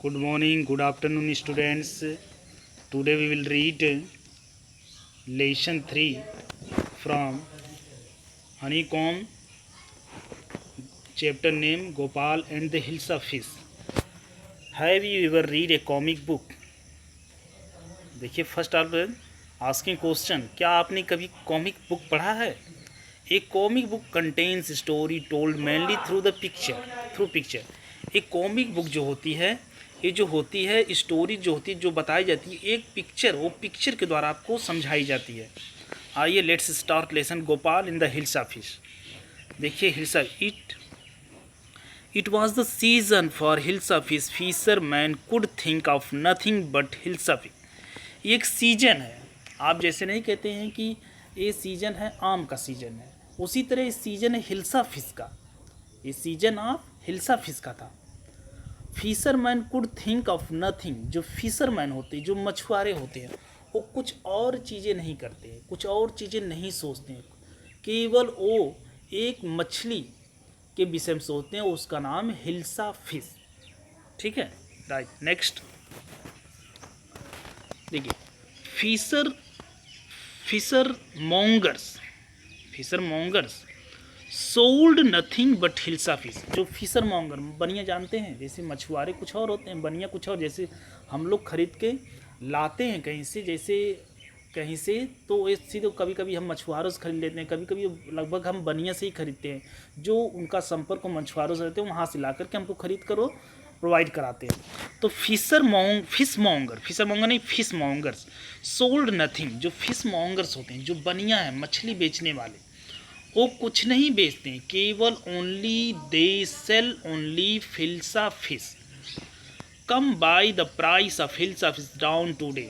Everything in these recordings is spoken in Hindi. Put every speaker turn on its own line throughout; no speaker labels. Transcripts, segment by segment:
Good morning, good afternoon, students. Today we will read lesson 3 from Honeycomb, chapter name Gopal and the Hills of Fish. Have you ever read a comic book? देखिए फर्स्ट आप आस्किंग क्वेश्चन, क्या आपने कभी कॉमिक बुक पढ़ा है? एक comic book contains story told mainly through picture. एक कॉमिक बुक जो होती है, ये जो होती है स्टोरी जो होती है, जो बताई जाती है एक पिक्चर, वो पिक्चर के द्वारा आपको समझाई जाती है। आइए let's start lesson Gopal in the hills of fish. देखिए hilsa it was the season for hills of fish, fisherman could think of nothing but hills of fish. ये एक सीजन है। आप जैसे नहीं कहते हैं कि ये सीजन है आम का सीजन है, उसी तरह ये सीजन है हिल्सा फिश का। ये सीजन ऑफ हिल्सा फिश का था। Fisherman could think of nothing. जो फिशरमैन होते हैं, जो मछुआरे होते हैं, वो कुछ और चीज़ें नहीं करते हैं, कुछ और चीज़ें नहीं सोचते हैं, केवल वो एक मछली के विषय में सोचते हैं। उसका नाम है हिल्सा फिश। ठीक है, राइट। नेक्स्ट देखिए, fisher mongers sold nothing but hilsa fish. जो फिशर मॉन्गर, बनिया जानते हैं, जैसे मछुआरे कुछ और होते हैं, बनिया कुछ और। जैसे हम लोग खरीद के लाते हैं कहीं से तो ऐसी तो कभी कभी हम मछुआरों से खरीद लेते हैं, कभी कभी लगभग हम बनिया से ही खरीदते हैं। जो उनका संपर्क मछुआरों से रहते हैं, वहाँ से ला करके हमको खरीद कर वो प्रोवाइड कराते हैं। तो फिश मॉन्गर्स सोल्ड नथिंग। जो फिश मॉन्गर्स होते हैं, जो बनिया है, मछली बेचने वाले, वो कुछ नहीं बेचते हैं, केवल only they sell only hilsa fish come by the price of hilsa fish down today.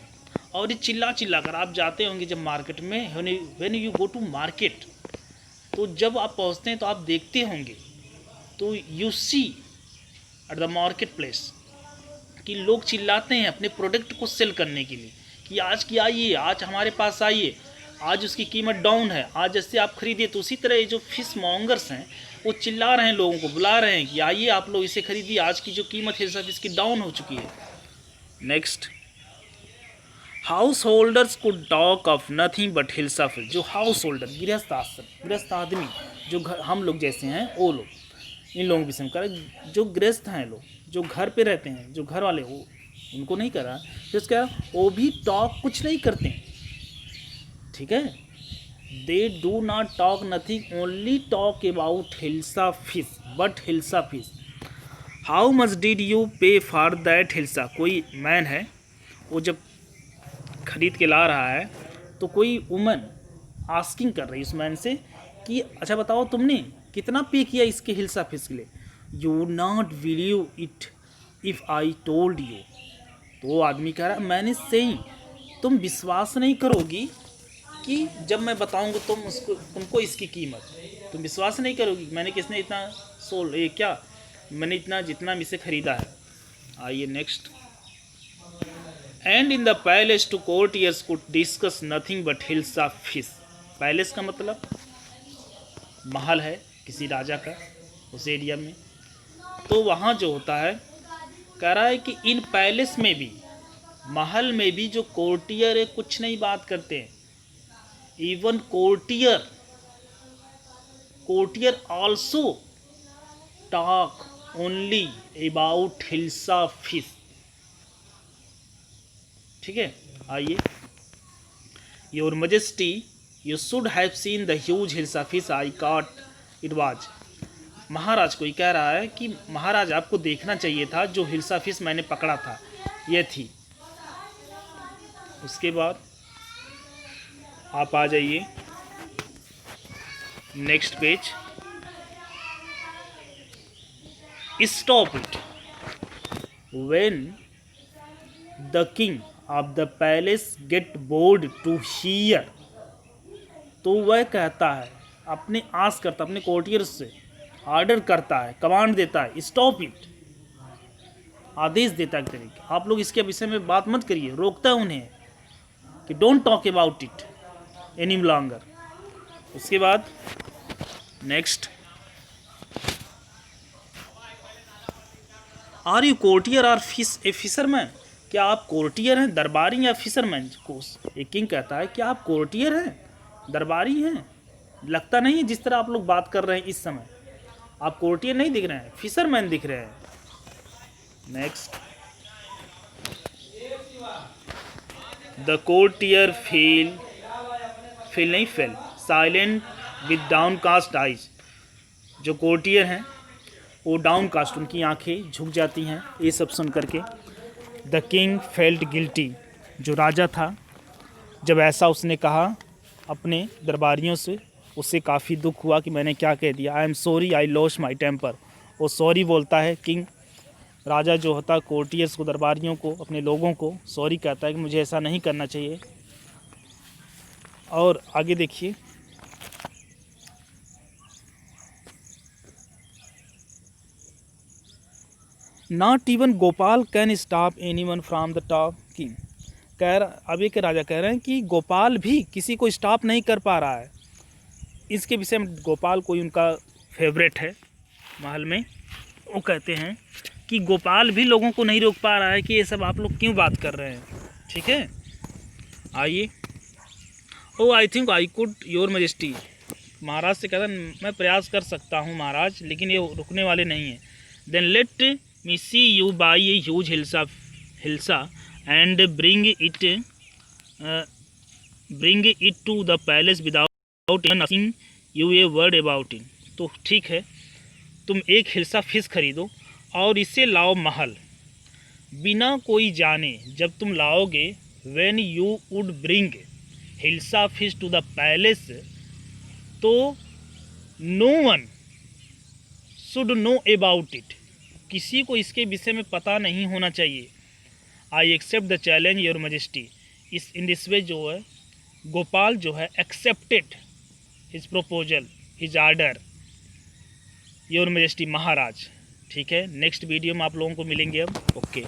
और ये चिल्ला कर आप जाते होंगे जब मार्केट में, when you go to market, तो जब आप पहुंचते हैं तो आप देखते होंगे, तो you see at the market place कि लोग चिल्लाते हैं अपने प्रोडक्ट को सेल करने के लिए कि आज की आइए, आज हमारे पास आइए, आज उसकी कीमत डाउन है, आज जैसे आप खरीदिए। तो उसी तरह जो फिश मॉन्गर्स हैं, वो चिल्ला रहे हैं, लोगों को बुला रहे हैं कि आइए आप लोग इसे खरीदिए, आज की जो कीमत है सब इसकी डाउन हो चुकी है। नेक्स्ट, हाउस होल्डर्स को talk of nothing but hills of fish. जो हाउस होल्डर, गृहस्थ आदमी, जो घर हम लोग जैसे हैं, वो लोग, इन लोगों के विषय में करें। जो गृहस्थ हैं लोग, जो घर पे रहते हैं, जो घर वाले, वो उनको नहीं करा, तो क्या वो भी टॉक कुछ नहीं करते हैं। ठीक है, they do not talk nothing, only talk about hilsa fish but hilsa fish. How much did you पे फॉर दैट हिल्सा। कोई मैन है, वो जब खरीद के ला रहा है, तो कोई वुमन आस्किंग कर रही है उस मैन से कि अच्छा बताओ तुमने कितना पे किया इसके हिल्सा फिश के लिए। You not believe it if I told you. तो वो आदमी कह रहा है मैंने सही, तुम विश्वास नहीं करोगी कि जब मैं बताऊंगा तुमको इसकी कीमत, तुम विश्वास नहीं करोगी मैंने किसने इतना सोल ये क्या मैंने इतना जितना इसे खरीदा है। आइए next, and in the palace two courtiers could discuss nothing but hills of fish. Palace का मतलब महल है किसी राजा का उस एरिया में। तो वहाँ जो होता है, कह रहा है कि इन पैलेस में भी, महल में भी जो कोर्टियर है कुछ नहीं बात करते हैं। Even courtier also talk only about hilsa fish. ठीक है, आइए, your majesty you should have seen the huge hilsa fish I caught it was. महाराज को ही कह रहा है कि महाराज आपको देखना चाहिए था, जो हिल्सा फिश मैंने पकड़ा था ये थी। उसके बाद आप आ जाइए next page. Stop it when the king of the palace get bored to hear. तो वह कहता है, अपने आस करता, अपने कोर्टियर से ऑर्डर करता है, कमांड देता है, स्टॉप इट, आदेश देता है तरीके, आप लोग इसके विषय में बात मत करिए। रोकता है उन्हें कि don't talk about it any longer. उसके बाद next, are you courtier or a fisherman, क्या आप कोर्टियर हैं, दरबारी या फिशरमैन? एक किंग कहता है क्या आप कोर्टियर हैं, दरबारी हैं? लगता नहीं है जिस तरह आप लोग बात कर रहे हैं इस समय, आप कोर्टियर नहीं दिख रहे हैं, फिशरमैन दिख रहे हैं। Next, the courtier fell silent with downcast eyes, जो कोर्टियर हैं वो डाउन कास्ट, उनकी आंखें झुक जाती हैं ये सब सुन करके। द किंग फेल्ट गिल्टी, जो राजा था जब ऐसा उसने कहा अपने दरबारियों से, उससे काफ़ी दुख हुआ कि मैंने क्या कह दिया। I am sorry I lost my temper, वो सॉरी बोलता है। किंग राजा जो होता है कोर्टियर्स को, दरबारियों को, अपने लोगों को सॉरी कहता है कि मुझे ऐसा नहीं करना चाहिए। और आगे देखिए, not even Gopal can stop anyone from the top king, अब एक राजा कह रहे हैं कि गोपाल भी किसी को स्टॉप नहीं कर पा रहा है। इसके विषय में गोपाल कोई उनका फेवरेट है महल में, वो कहते हैं कि गोपाल भी लोगों को नहीं रोक पा रहा है कि ये सब आप लोग क्यों बात कर रहे हैं। ठीक है, आइए। O I think I could your majesty, महाराज से कहता मैं प्रयास कर सकता हूँ महाराज, लेकिन ये रुकने वाले नहीं हैं। Then let me see you buy a huge hilsa and bring it to the palace without nothing you a word about it. तो ठीक है, तुम एक हिल्सा फिश खरीदो और इसे लाओ महल, बिना कोई जाने जब तुम लाओगे। When you would bring hilsa fish to the palace, तो no one should know about it, किसी को इसके विषय में पता नहीं होना चाहिए। I accept the challenge your majesty, इस इन दिस वे जो है गोपाल जो है accepted his proposal his order your majesty महाराज। ठीक है, नेक्स्ट वीडियो में आप लोगों को मिलेंगे अब। ओके।